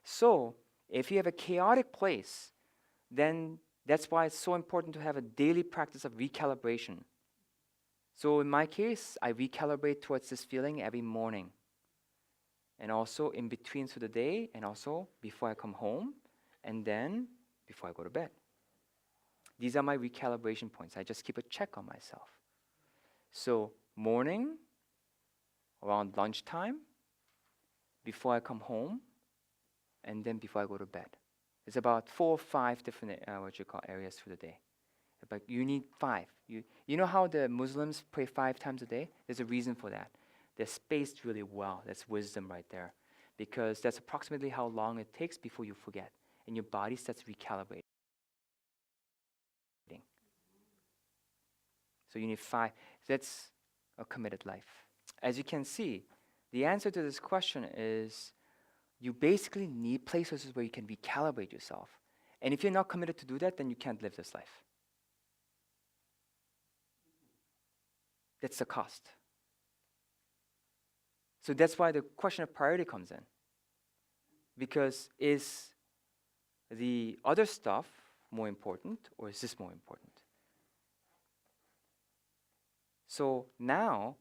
So if you have a chaotic place, then that's why it's so important to have a daily practice of recalibration. So in my case, I recalibrate towards this feeling every morning, and also in between through the day, and also before I come home, and then before I go to bed. These are my recalibration points. I just keep a check on myself. So morning, around lunchtime, before I come home, and then before I go to bed. It's about 4 or 5 different areas through the day. But you need 5. You know how the Muslims pray 5 times a day? There's a reason for that. They're spaced really well. That's wisdom right there. Because that's approximately how long it takes before you forget. And your body starts recalibrating. So you need 5. That's a committed life. As you can see, the answer to this question is you basically need places where you can recalibrate yourself. And if you're not committed to do that, then you can't live this life. That's the cost. So that's why the question of priority comes in. Because is the other stuff more important, or is this more important? So now,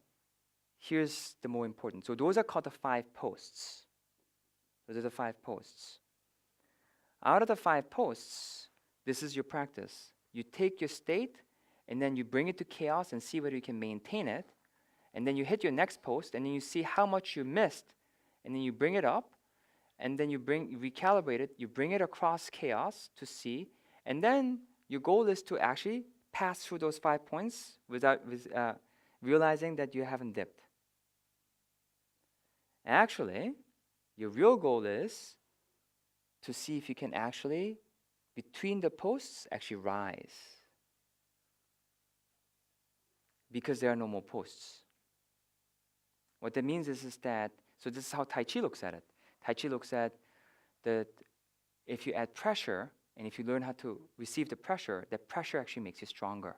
here's the more important. So those are called the 5 posts. Those are the 5 posts. Out of the 5 posts, this is your practice. You take your state, and then you bring it to chaos and see whether you can maintain it. And then you hit your next post, and then you see how much you missed. And then you bring it up, and then you recalibrate it. You bring it across chaos to see. And then your goal is to actually pass through those 5 points without realizing that you haven't dipped. Actually, your real goal is to see if you can actually, between the posts, actually rise. Because there are no more posts. What that means is that, so this is how Tai Chi looks at it. Tai Chi looks at that if you add pressure, and if you learn how to receive the pressure, that pressure actually makes you stronger.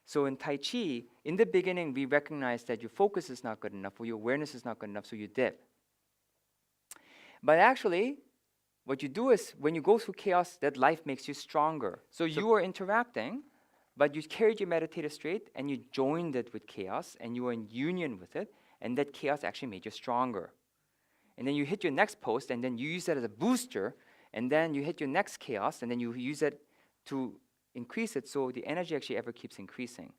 So in Tai Chi, in the beginning, we recognize that your focus is not good enough, or your awareness is not good enough, so you dip. But actually, what you do is, when you go through chaos, that life makes you stronger. So you are interacting, but you carried your meditative state, and you joined it with chaos, and you were in union with it, and that chaos actually made you stronger. And then you hit your next post, and then you use that as a booster, and then you hit your next chaos, and then you use it to increase it, so the energy actually ever keeps increasing.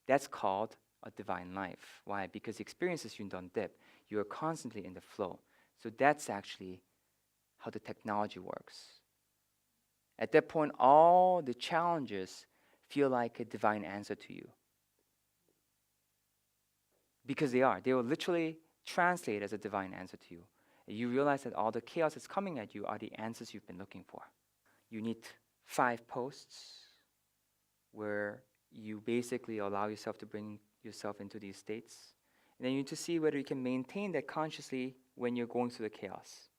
That's called a divine life. Why? Because the experiences you don't dip. You are constantly in the flow. So that's actually how the technology works. At that point, all the challenges feel like a divine answer to you. Because they are. They will literally translate as a divine answer to you. You realize that all the chaos that's coming at you are the answers you've been looking for. You need 5 posts where you basically allow yourself to bring yourself into these states. And then you need to see whether you can maintain that consciously when you're going through the chaos.